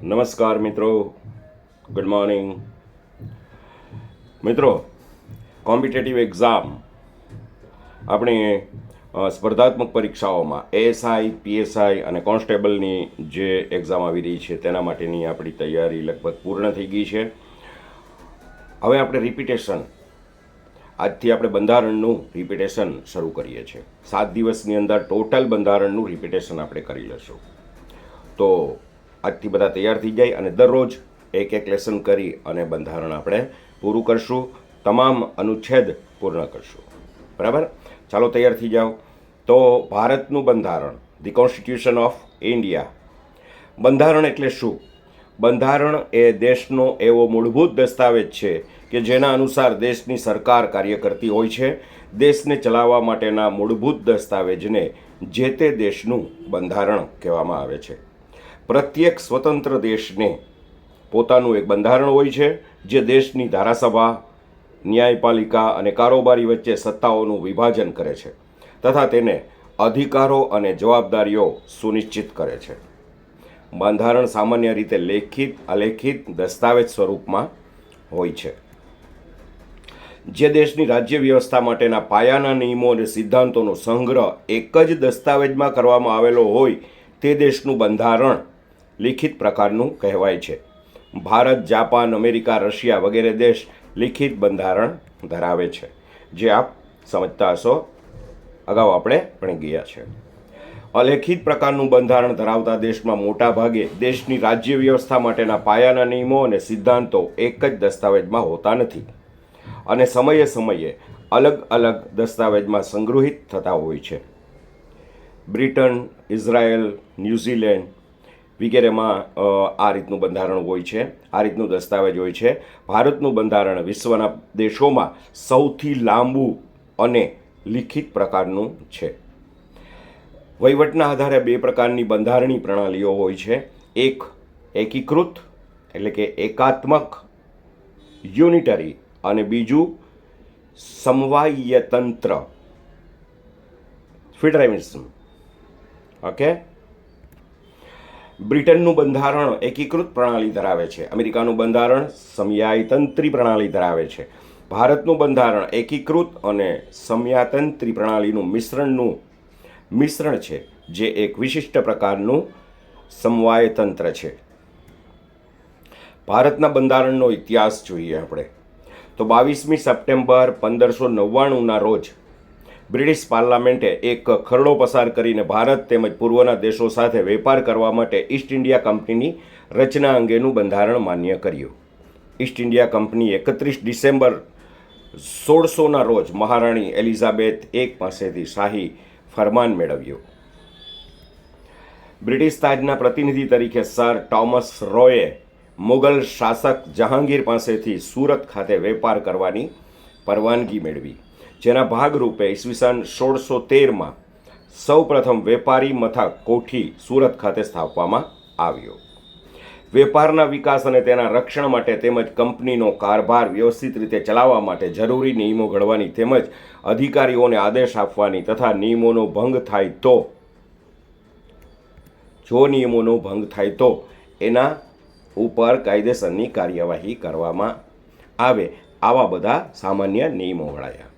નમસ્કાર મિત્રો, good morning મિત્રો. કોમ્પિટેટિવ એક્ઝામ આપણી સ્પર્ધાત્મક પરીક્ષાઓમાં એએસઆઈ, પીએસઆઈ અને કોન્સ્ટેબલની જે એક્ઝામ આવી રહી છે તેના માટેની આપણી તૈયારી લગભગ પૂર્ણ થઈ ગઈ છે. હવે આપણે રિપીટેશન, આજથી આપણે બંધારણનું રિપીટેશન શરૂ કરીએ છીએ. 7 દિવસની અંદર ટોટલ બંધારણનું રિપીટેશન આપણે કરી લઈશું. તો આજથી બધા તૈયાર થઈ જાય અને દરરોજ એક લેસન કરી અને બંધારણ આપણે પૂરું કરશું, તમામ અનુચ્છેદ પૂર્ણ કરશું. બરાબર, ચાલો તૈયાર થઈ જાઓ. તો ભારતનું બંધારણ, ધી કોન્સ્ટિટ્યુશન ઓફ ઇન્ડિયા. બંધારણ એટલે શું? બંધારણ એ દેશનો એવો મૂળભૂત દસ્તાવેજ છે કે જેના અનુસાર દેશની સરકાર કાર્ય કરતી હોય છે. દેશને ચલાવવા માટેના મૂળભૂત દસ્તાવેજને જે તે દેશનું બંધારણ કહેવામાં આવે છે. પ્રત્યેક સ્વતંત્ર દેશને પોતાનું એક બંધારણ હોય છે જે દેશની ધારાસભા, ન્યાયપાલિકા અને કારોબારી વચ્ચે સત્તાઓનું વિભાજન કરે છે તથા તેને અધિકારો અને જવાબદારીઓ સુનિશ્ચિત કરે છે. બંધારણ સામાન્ય રીતે લેખિત, અલેખિત દસ્તાવેજ સ્વરૂપમાં હોય છે. જે દેશની રાજ્ય વ્યવસ્થા માટેના પાયાના નિયમો અને સિદ્ધાંતોનો સંગ્રહ એક જ દસ્તાવેજમાં કરવામાં આવેલો હોય તે દેશનું બંધારણ લિખિત પ્રકારનું કહેવાય છે. ભારત, જાપાન, અમેરિકા, રશિયા વગેરે દેશ લિખિત બંધારણ ધરાવે છે, જે આપ સમજતા હશો, અગાઉ આપણે ભણી ગયા છે. અલેખિત પ્રકારનું બંધારણ ધરાવતા દેશમાં મોટા ભાગે દેશની રાજ્ય વ્યવસ્થા માટેના પાયાના નિયમો અને સિદ્ધાંતો એક જ દસ્તાવેજમાં હોતા નથી અને સમયે સમયે અલગ અલગ દસ્તાવેજમાં સંગ્રહિત થતા હોય છે. બ્રિટન, ઇઝરાયલ, ન્યૂઝીલેન્ડ વગેરેમાં આ રીતનું બંધારણ હોય છે, આ રીતનું દસ્તાવેજ હોય છે. ભારતનું બંધારણ વિશ્વના દેશોમાં સૌથી લાંબુ અને લિખિત પ્રકારનું છે. વહીવટના આધારે 2 પ્રકારની બંધારણીય પ્રણાલીઓ હોય છે. એક એકીકૃત એટલે કે એકાત્મક, યુનિટરી, અને બીજું સમવાયતંત્ર, ફેડરલિઝમ. ઓકે. બ્રિટનનું બંધારણ એકીકૃત પ્રણાલી ધરાવે છે. અમેરિકાનું બંધારણ સમયાયતંત્રી પ્રણાલી ધરાવે છે. ભારતનું બંધારણ એકીકૃત અને સમયાતંત્રી પ્રણાલીનું મિશ્રણ છે, જે એક વિશિષ્ટ પ્રકારનું સમવાયતંત્ર છે. ભારતના બંધારણનો ઇતિહાસ જોઈએ આપણે તો 22મી સપ્ટેમ્બર 1599ના રોજ બ્રિટિશ પાર્લામેન્ટે એક ખરડો પસાર કરીને ભારત તેમજ પૂર્વના દેશો સાથે વેપાર કરવા માટે ઈસ્ટ ઇન્ડિયા કંપનીની રચના અંગેનું બંધારણ માન્ય કર્યું. ઈસ્ટ ઇન્ડિયા કંપની 31 ડિસેમ્બર 1600ના રોજ મહારાણી એલિઝાબેથ I પાસેથી શાહી ફરમાન મેળવ્યું. બ્રિટિશ તાજના પ્રતિનિધિ તરીકે સર ટોમસ રોયે મુગલ શાસક જહાંગીર પાસેથી સુરત ખાતે વેપાર કરવાની પરવાનગી મેળવી, જેના ભાગરૂપે ઈસવીસન 1613માં સૌપ્રથમ વેપારી મથક કોઠી સુરત ખાતે સ્થાપવામાં આવ્યો. વેપારના વિકાસ અને તેના રક્ષણ માટે તેમજ કંપનીનો કારભાર વ્યવસ્થિત રીતે ચલાવવા માટે જરૂરી નિયમો ઘડવાની તેમજ અધિકારીઓને આદેશ આપવાની તથા નિયમોનો ભંગ થાય તો એના ઉપર કાયદેસરની કાર્યવાહી કરવામાં આવે, આવા બધા સામાન્ય નિયમો ઘડાયા.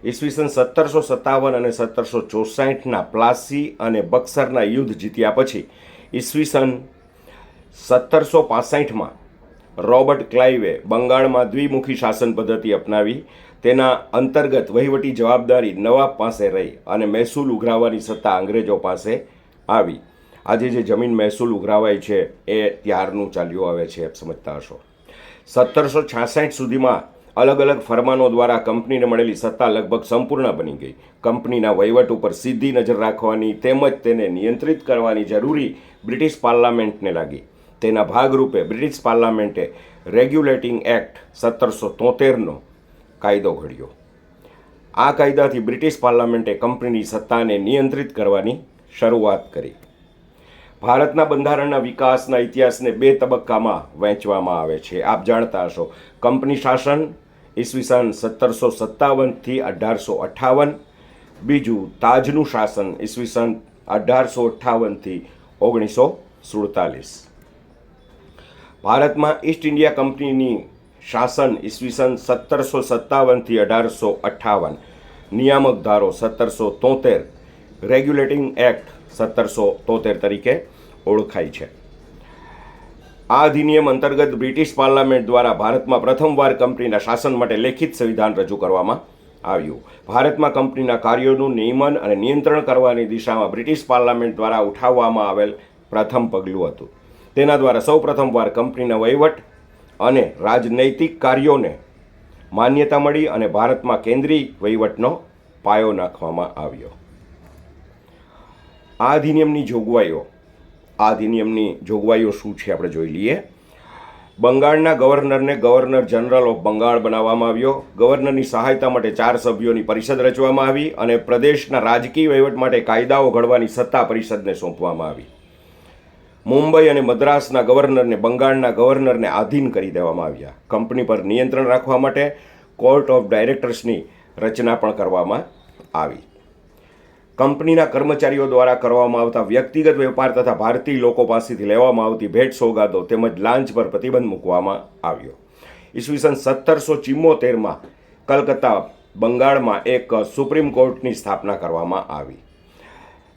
ઈસવીસન 1757 અને 1764ના પ્લાસી અને બક્સરના યુદ્ધ જીત્યા પછી ઈસવીસન 1765માં રોબર્ટ ક્લાઇવે બંગાળમાં દ્વિમુખી શાસન પદ્ધતિ અપનાવી. તેના અંતર્ગત વહીવટી જવાબદારી નવાબ પાસે રહી અને મહેસૂલ ઉઘરાવવાની સત્તા અંગ્રેજો પાસે આવી. આજે જે જમીન મહેસૂલ ઉઘરાવાય છે એ ત્યારનું ચાલ્યું આવે છે, આપ સમજતા હશો. 1766 સુધીમાં અલગ અલગ ફરમાનો દ્વારા કંપનીને મળેલી સત્તા લગભગ સંપૂર્ણ બની ગઈ. કંપનીના વહીવટ ઉપર સીધી નજર રાખવાની તેમજ તેને નિયંત્રિત કરવાની જરૂરી બ્રિટિશ પાર્લામેન્ટને લાગી. તેના ભાગરૂપે બ્રિટિશ પાર્લામેન્ટે રેગ્યુલેટિંગ એક્ટ 1773નો કાયદો ઘડ્યો. આ કાયદાથી બ્રિટિશ પાર્લામેન્ટે કંપનીની સત્તાને નિયંત્રિત કરવાની શરૂઆત કરી. ભારતના બંધારણના વિકાસના ઇતિહાસને 2 તબક્કામાં વહેંચવામાં આવે છે, આપ જાણતા હશો. કંપની શાસન ઈસવીસન 1757થી 1858, બીજું તાજનું શાસન ઈસવીસન 1858થી 1947. ભારતમાં ઈસ્ટ ઇન્ડિયા કંપનીની શાસન ઈસવીસન 1757થી 1858, નિયામક ધારો 1773, રેગ્યુલેટિંગ એક્ટ 1773 તરીકે ઓળખાય છે. આ અધિનિયમ અંતર્ગત બ્રિટિશ પાર્લામેન્ટ દ્વારા ભારતમાં પ્રથમવાર કંપનીના શાસન માટે લેખિત સંવિધાન રજૂ કરવામાં આવ્યું. ભારતમાં કંપનીના કાર્યોનું નિયમન અને નિયંત્રણ કરવાની દિશામાં બ્રિટિશ પાર્લામેન્ટ દ્વારા ઉઠાવવામાં આવેલ પ્રથમ પગલું હતું. તેના દ્વારા સૌ પ્રથમવાર કંપનીના વહીવટ અને રાજનૈતિક કાર્યોને માન્યતા મળી અને ભારતમાં કેન્દ્રીય વહીવટનો પાયો નાખવામાં આવ્યો. આ અધિનિયમની જોગવાઈઓ શું છે આપણે જોઈ લઈએ. બંગાળના ગવર્નરને ગવર્નર જનરલ ઓફ બંગાળ બનાવવામાં આવ્યો. ગવર્નરની સહાયતા માટે 4 સભ્યોની પરિષદ રચવામાં આવી અને પ્રદેશના રાજકીય વહીવટ માટે કાયદાઓ ઘડવાની સત્તા પરિષદને સોંપવામાં આવી. મુંબઈ અને મદ્રાસના ગવર્નરને બંગાળના ગવર્નરને આધીન કરી દેવામાં આવ્યા. કંપની પર નિયંત્રણ રાખવા માટે કોર્ટ ઓફ ડાયરેક્ટર્સની રચના પણ કરવામાં આવી. કંપનીના કર્મચારીઓ દ્વારા કરવામાં આવતા વ્યક્તિગત વેપાર તથા ભારતીય લોકો પાસેથી લેવામાં આવતી ભેટ સોગાદો તેમજ લાંચ પર પ્રતિબંધ મૂકવામાં આવ્યો. ઈસવીસન 1774માં કલકત્તા બંગાળમાં એક સુપ્રીમ કોર્ટની સ્થાપના કરવામાં આવી,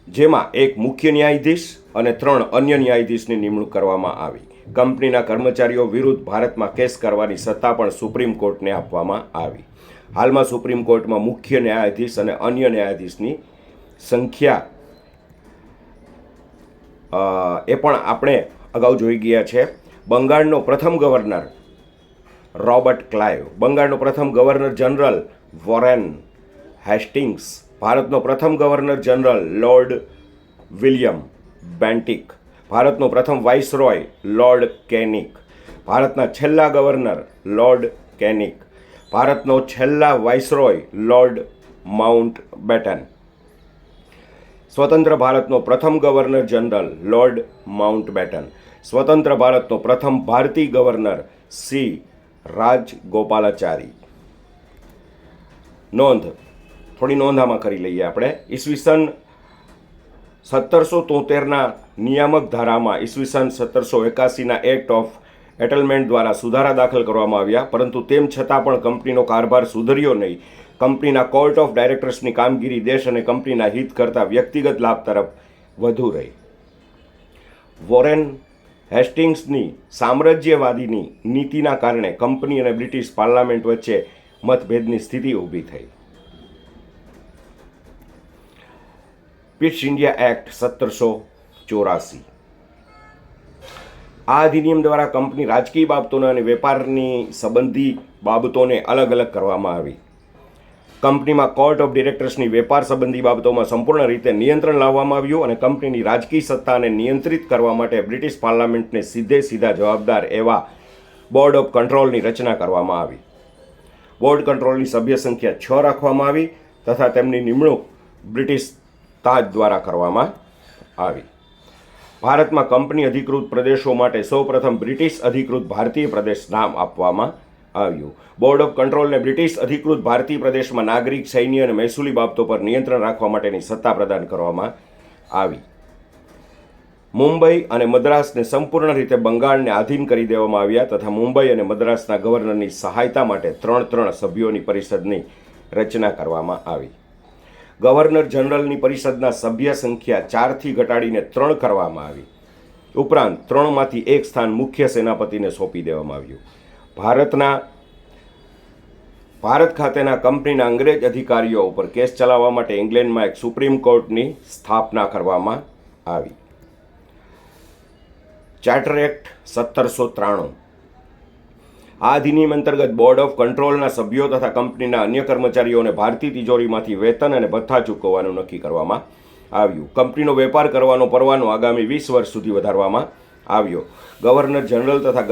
જેમાં એક મુખ્ય ન્યાયાધીશ અને 3 અન્ય ન્યાયાધીશની નિમણૂક કરવામાં આવી. કંપનીના કર્મચારીઓ વિરુદ્ધ ભારતમાં કેસ કરવાની સત્તા પણ સુપ્રીમ કોર્ટને આપવામાં આવી. હાલમાં સુપ્રીમ કોર્ટમાં મુખ્ય ન્યાયાધીશ અને અન્ય ન્યાયાધીશની સંખ્યા એ પણ આપણે અગાઉ જોઈ ગયા છે. બંગાળનો પ્રથમ ગવર્નર રોબર્ટ ક્લાઇવ, બંગાળનો પ્રથમ ગવર્નર જનરલ વોરેન હેસ્ટિંગ્સ, ભારતનો પ્રથમ governor general lord William Bentinck, ભારતનો પ્રથમ વાઇસરોય લોર્ડ કેનિક, ભારતના છેલ્લા ગવર્નર લોર્ડ કેનિક, ભારતનો છેલ્લા વાઇસરોય લોર્ડ માઉન્ટબેટન, સ્વતંત્ર ભારતનો પ્રથમ ગવર્નર જનરલ લોર્ડ માઉન્ટબેટન, સ્વતંત્ર ભારતનો પ્રથમ ભારતીય ગવર્નર સી રાજગોપાલાચારી. થોડી નોંધ આમાં કરી લઈએ આપણે. ઈસવીસન 1773ના નિયામક ધારામાં ઈસવીસન 1781ના એક્ટ ઓફ એટલમેન્ટ દ્વારા સુધારા દાખલ કરવામાં આવ્યા, પરંતુ તેમ છતાં પણ કંપનીનો કારભાર સુધર્યો નહીં. કંપનીના કોર્ટ ઓફ ડાયરેક્ટર્સની કામગીરી દેશ અને કંપનીના હિત કરતાં વ્યક્તિગત લાભ તરફ વધુ રહી. વોરેન હેસ્ટિંગ્સની સામ્રાજ્યવાદીની નીતિના કારણે કંપની અને બ્રિટિશ પાર્લામેન્ટ વચ્ચે મતભેદની સ્થિતિ ઊભી થઈ. East India act 1784. આ અધિનિયમ દ્વારા કંપની રાજકીય બાબતોને અને વેપારની સંબંધી બાબતોને અલગ અલગ કરવામાં આવી. કંપનીમાં કોર્ટ ઓફ ડિરેક્ટર્સની વેપાર સંબંધી બાબતોમાં સંપૂર્ણ રીતે નિયંત્રણ લાવવામાં આવ્યું અને કંપનીની રાજકીય સત્તાને નિયંત્રિત કરવા માટે બ્રિટિશ પાર્લામેન્ટને સીધા જવાબદાર એવા બોર્ડ ઓફ કંટ્રોલની રચના કરવામાં આવી. બોર્ડ કંટ્રોલની સભ્ય સંખ્યા 6 રાખવામાં આવી તથા તેમની નિમણૂક બ્રિટિશ તાજ દ્વારા કરવામાં આવી. ભારતમાં કંપની અધિકૃત પ્રદેશો માટે સૌપ્રથમ બ્રિટિશ અધિકૃત ભારતીય પ્રદેશ નામ આપવામાં આવ્યું. બોર્ડ ઓફ કંટ્રોલને બ્રિટિશ અધિકૃત ભારતીય પ્રદેશમાં નાગરિક, સૈન્ય અને મહેસૂલી બાબતો પર નિયંત્રણ રાખવા માટેની સત્તા પ્રદાન કરવામાં આવી. મુંબઈ અને મદ્રાસને સંપૂર્ણ રીતે બંગાળને આધીન કરી દેવામાં આવ્યા તથા મુંબઈ અને મદ્રાસના ગવર્નરની સહાયતા માટે 3 સભ્યોની પરિષદની રચના કરવામાં આવી. ગવર્નર જનરલની પરિષદના સભ્ય સંખ્યા 4થી ઘટાડીને 3 કરવામાં આવી. ઉપરાંત 3માંથી 1 સ્થાન મુખ્ય સેનાપતિને સોંપી દેવામાં આવ્યું. ભારત ખાતેના કંપનીના અંગ્રેજ અધિકારીઓ ઉપર કેસ ચલાવવા માટે ઇંગ્લેન્ડમાં એક સુપ્રીમ કોર્ટની સ્થાપના કરવામાં આવી. Charter act 1793. આ અધિનિયમ અંતર્ગત બોર્ડ ઓફ કંટ્રોલના સભ્યો તથા કંપનીના અન્ય કર્મચારીઓને ભારતીય તિજોરીમાંથી વેતન અને ભથ્થા ચૂકવવાનું નક્કી કરવામાં આવ્યું. કંપનીનો વેપાર કરવાનો પરવાનો આગામી 20 વર્ષ સુધી વધારવામાં આવ્યો. ગવર્નર જનરલ તથા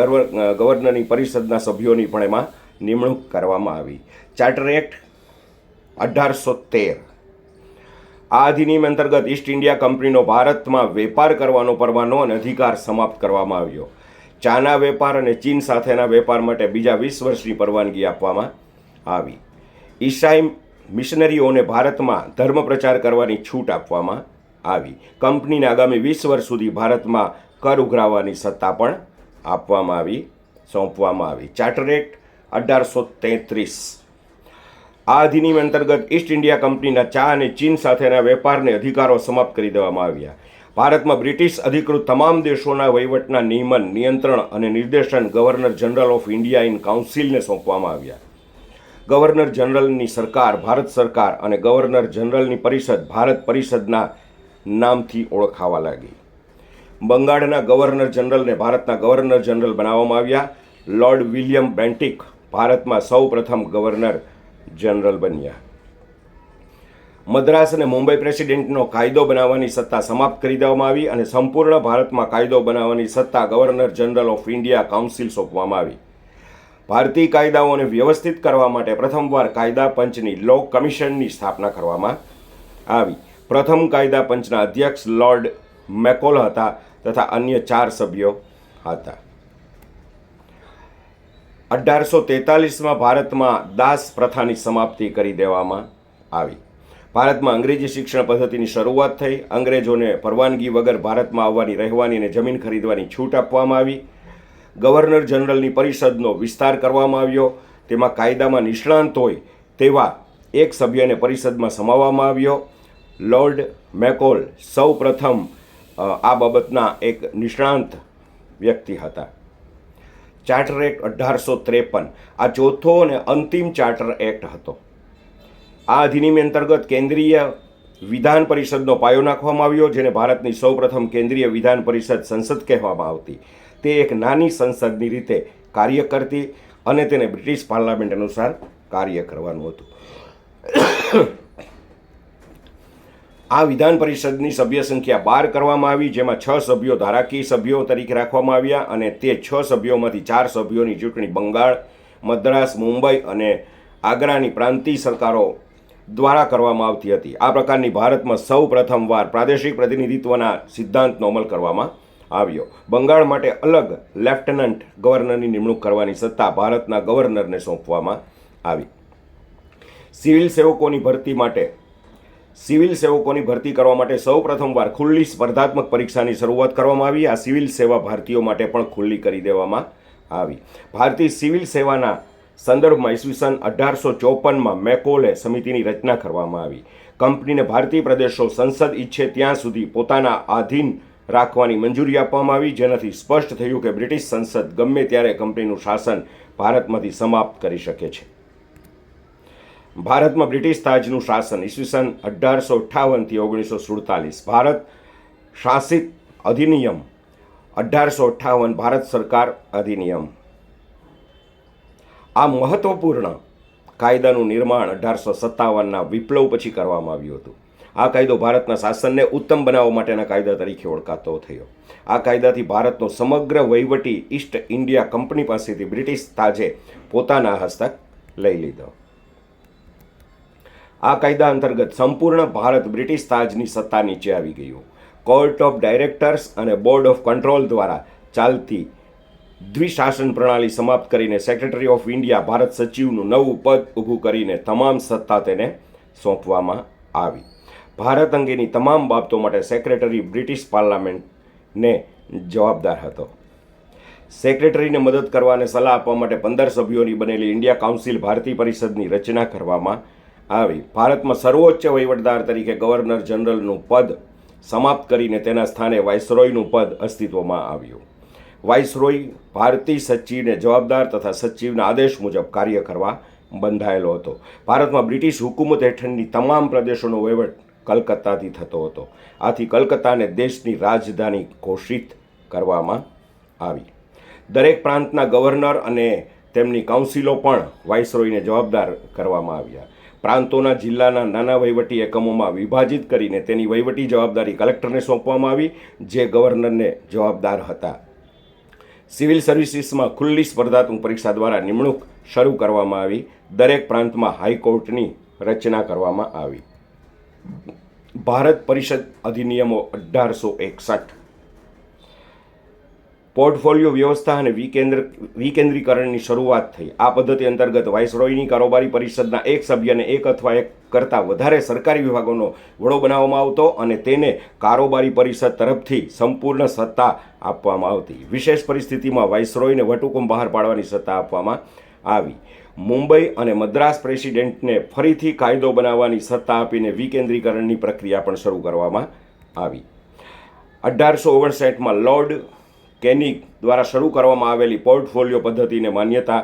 ગવર્નરની પરિષદના સભ્યોની પણ એમાં નિમણૂક કરવામાં આવી. Charter act 1813. આ અધિનિયમ અંતર્ગત ઈસ્ટ ઇન્ડિયા કંપનીનો ભારતમાં વેપાર કરવાનો પરવાનો અને અધિકાર સમાપ્ત કરવામાં આવ્યો. ચાના વેપાર અને ચીન સાથેના વેપાર માટે બીજા 20 વર્ષની પરવાનગી આપવામાં આવી. ઈસાઈ મિશનરીઓને ભારતમાં ધર્મ પ્રચાર કરવાની છૂટ આપવામાં આવી. કંપનીને આગામી 20 વર્ષ સુધી ભારતમાં કર ઉઘરાવવાની સત્તા પણ સોંપવામાં આવી. Charter act 1833. આ અધિનિયમ અંતર્ગત ઈસ્ટ ઇન્ડિયા કંપનીના ચા અને ચીન સાથેના વેપારને અધિકારો સમાપ્ત કરી દેવામાં આવ્યા. ભારતમાં બ્રિટિશ અધિકૃત તમામ દેશોના વહીવટના નિયમન, નિયંત્રણ અને નિર્દેશન governor general of India in કાઉન્સિલને સોંપવામાં આવ્યા. ગવર્નર જનરલની સરકાર ભારત સરકાર અને ગવર્નર જનરલની પરિષદ ભારત પરિષદના નામથી ઓળખાવા લાગી. બંગાળના ગવર્નર જનરલને ભારતના ગવર્નર જનરલ બનાવવામાં આવ્યા. લોર્ડ વિલિયમ બેન્ટિક ભારતમાં સૌ પ્રથમ ગવર્નર જનરલ બન્યા. મદ્રાસ અને મુંબઈ પ્રેસિડેન્ટનો કાયદો બનાવવાની સત્તા સમાપ્ત કરી દેવામાં આવી અને સંપૂર્ણ ભારતમાં કાયદો બનાવવાની સત્તા governor general of India council સોંપવામાં આવી. ભારતીય કાયદાઓને વ્યવસ્થિત કરવા માટે પ્રથમવાર કાયદા પંચની લો કમિશનની સ્થાપના કરવામાં આવી. પ્રથમ કાયદા પંચના અધ્યક્ષ લોર્ડ મેકોલ હતા તથા અન્ય 4 સભ્યો હતા. 1843માં ભારતમાં દાસ પ્રથાની સમાપ્તિ કરી દેવામાં આવી. ભારતમાં અંગ્રેજી શિક્ષણ પદ્ધતિની શરૂઆત થઈ. અંગ્રેજોને પરવાનગી વગર ભારતમાં આવવાની, રહેવાની અને જમીન ખરીદવાની છૂટ આપવામાં આવી. ગવર્નર જનરલની પરિષદનો વિસ્તાર કરવામાં આવ્યો. તેમાં કાયદામાં નિષ્ણાંત હોય તેવા એક સભ્યને પરિષદમાં સમાવવામાં આવ્યો. લોર્ડ મેકોલ સૌ પ્રથમ આ બાબતના એક નિષ્ણાંત વ્યક્તિ હતા. ચાર્ટર એક્ટ 1853 આ ચોથો અને અંતિમ ચાર્ટર એક્ટ હતો. આ અધિનિયમ અંતર્ગત કેન્દ્રીય વિધાન પરિષદનો પાયો નાખવામાં આવ્યો, જેને ભારતની સૌપ્રથમ કેન્દ્રીય વિધાન પરિષદ સંસદ કહેવામાં આવતી. તે એક નાની સંસદની રીતે કાર્ય કરતી અને તેને બ્રિટિશ પાર્લામેન્ટ અનુસાર કાર્ય કરવાનું હતું. આ વિધાન પરિષદની સભ્ય સંખ્યા 12 કરવામાં આવી, જેમાં 6 સભ્યો ધારાકીય સભ્યો તરીકે રાખવામાં આવ્યા અને તે 6 સભ્યોમાંથી 4 સભ્યોની ચૂંટણી બંગાળ, મદ્રાસ, મુંબઈ અને આગ્રાની પ્રાંતીય સરકારો દ્વારા કરવામાં આવતી હતી. આ પ્રકારની ભારતમાં સૌ પ્રથમવાર પ્રાદેશિક પ્રતિનિધિત્વના સિદ્ધાંતનો અમલ કરવામાં આવ્યો. બંગાળ માટે અલગ લેફ્ટનન્ટ ગવર્નરની નિમણૂક કરવાની સત્તા ભારતના ગવર્નરને સોંપવામાં આવી. સિવિલ સેવકોની ભરતી કરવા માટે સૌ પ્રથમવાર ખુલ્લી સ્પર્ધાત્મક પરીક્ષાની શરૂઆત કરવામાં આવી. આ સિવિલ સેવા ભારતીયો માટે પણ ખુલ્લી કરી દેવામાં આવી. ભારતીય સિવિલ સેવાના સંદર્ભમાં ઈસવીસન 1854માં મેકોલે સમિતિની રચના કરવામાં આવી. કંપનીને ભારતીય પ્રદેશો સંસદ ઈચ્છે ત્યાં સુધી પોતાના આધીન રાખવાની મંજૂરી આપવામાં આવી, જેનાથી સ્પષ્ટ થયું કે બ્રિટિશ સંસદ ગમે ત્યારે કંપનીનું શાસન ભારતમાંથી સમાપ્ત કરી શકે છે. ભારતમાં બ્રિટિશ તાજનું શાસન ઈસવીસન 1858થી 1947. ભારત શાસિત અધિનિયમ 1858 ભારત સરકાર અધિનિયમ. આ મહત્વપૂર્ણ કાયદાનું નિર્માણ 1857ના વિપ્લવ પછી કરવામાં આવ્યું હતું. આ કાયદો ભારતના શાસનને ઉત્તમ બનાવવા માટેના કાયદા તરીકે ઓળખાતો થયો. આ કાયદાથી ભારતનો સમગ્ર વહીવટી ઈસ્ટ ઇન્ડિયા કંપની પાસેથી બ્રિટિશ તાજે પોતાના હસ્તક લઈ લીધો. આ કાયદા અંતર્ગત સંપૂર્ણ ભારત બ્રિટિશ તાજની સત્તા નીચે આવી ગયું. કોર્ટ ઓફ ડાયરેક્ટર્સ અને બોર્ડ ઓફ કંટ્રોલ દ્વારા ચાલતી દ્વિશાસન પ્રણાલી સમાપ્ત કરીને સેક્રેટરી ઓફ ઇન્ડિયા ભારત સચિવનું નવું પદ ઊભું કરીને તમામ સત્તા તેને સોંપવામાં આવી. ભારત અંગેની તમામ બાબતો માટે સેક્રેટરી બ્રિટિશ પાર્લામેન્ટને જવાબદાર હતો. સેક્રેટરીને મદદ કરવા અને સલાહ આપવા માટે 15 સભ્યોની બનેલી ઇન્ડિયા કાઉન્સિલ ભારતીય પરિષદની રચના કરવામાં આવી. ભારતમાં સર્વોચ્ચ વહીવટદાર તરીકે ગવર્નર જનરલનું પદ સમાપ્ત કરીને તેના સ્થાને વાઇસરોયનું પદ અસ્તિત્વમાં આવ્યું. વાઇસરોય ભારતીય સચિવને જવાબદાર તથા સચિવના આદેશ મુજબ કાર્ય કરવા બંધાયેલો હતો. ભારતમાં બ્રિટિશ હુકુમત હેઠળની તમામ પ્રદેશોનો વહીવટ કલકત્તાથી થતો હતો. આથી કલકત્તાને દેશની રાજધાની ઘોષિત કરવામાં આવી. દરેક પ્રાંતના ગવર્નર અને તેમની કાઉન્સિલો પણ વાઇસરોયને જવાબદાર કરવામાં આવ્યા. પ્રાંતોના જિલ્લાના નાના વહીવટી એકમોમાં વિભાજિત કરીને તેની વહીવટી જવાબદારી કલેક્ટરને સોંપવામાં આવી, જે ગવર્નરને જવાબદાર હતા. સિવિલ સર્વિસીસમાં ખુલ્લી સ્પર્ધાત્મક પરીક્ષા દ્વારા નિમણૂક શરૂ કરવામાં આવી. દરેક પ્રાંતમાં હાઈકોર્ટની રચના કરવામાં આવી. ભારત પરિષદ અધિનિયમો 1861. પોર્ટફોલિયો વ્યવસ્થા અને વિકેન્દ્રીકરણની શરૂઆત થઈ. આ પદ્ધતિ અંતર્ગત વાઇસરોયની કારોબારી પરિષદના એક સભ્યને એક અથવા એક કરતાં વધારે સરકારી વિભાગોનો વડો બનાવવામાં આવતો અને તેને કારોબારી પરિષદ તરફથી સંપૂર્ણ સત્તા આપવામાં આવતી. વિશેષ પરિસ્થિતિમાં વાઇસરોયને વટહુકમ બહાર પાડવાની સત્તા આપવામાં આવી. મુંબઈ અને મદ્રાસ પ્રેસિડેન્ટને ફરીથી કાયદો બનાવવાની સત્તા આપીને વિકેન્દ્રીકરણની પ્રક્રિયા પણ શરૂ કરવામાં આવી. 1859માં લોર્ડ કેનિગ દ્વારા શરૂ કરવામાં આવેલી પોર્ટફોલિયો પદ્ધતિને માન્યતા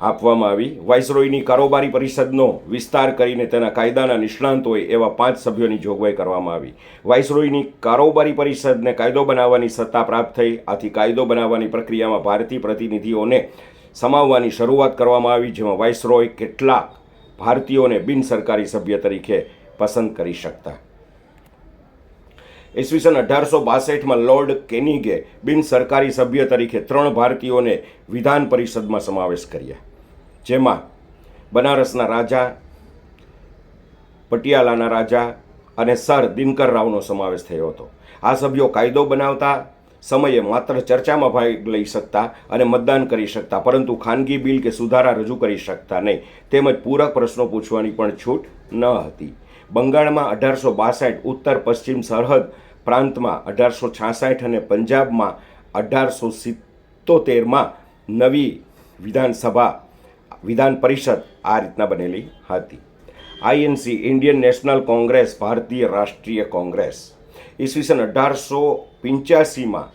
આપવામાં આવી. વાઇસરોયની કારોબારી પરિષદનો વિસ્તાર કરીને તેના કાયદાના નિષ્ણાંત હોય એવા 5 સભ્યોની જોગવાઈ કરવામાં આવી. વાઇસરોયની કારોબારી પરિષદને કાયદો બનાવવાની સત્તા પ્રાપ્ત થઈ. આથી કાયદો બનાવવાની પ્રક્રિયામાં ભારતીય પ્રતિનિધિઓને સમાવવાની શરૂઆત કરવામાં આવી, જેમાં વાઇસરોય કેટલાક ભારતીયોને બિનસરકારી સભ્ય તરીકે પસંદ કરી શકતા. ઈસવીસન 1862માં લોર્ડ કેનિગે બિનસરકારી સભ્ય તરીકે 3 ભારતીયોને વિધાન પરિષદમાં સમાવેશ કર્યા, જેમાં બનારસના રાજા, પટિયાલાના રાજા અને સર દિનકર રાવનો સમાવેશ થયો હતો. આ સભ્યો કાયદો બનાવતા સમયે માત્ર ચર્ચામાં ભાગ લઈ શકતા અને મતદાન કરી શકતા, પરંતુ ખાનગી બિલ કે સુધારા રજૂ કરી શકતા નહીં, તેમજ પૂરક પ્રશ્નો પૂછવાની પણ છૂટ ન હતી. બંગાળમાં 1862, ઉત્તર પશ્ચિમ સરહદ પ્રાંતમાં 1866 અને પંજાબમાં 1877માં નવી વિધાન પરિષદ આ રીતના બનેલી હતી. આઈએનસી, ઇન્ડિયન નેશનલ કોંગ્રેસ, ભારતીય રાષ્ટ્રીય કોંગ્રેસ. ઈસવીસન 1885માં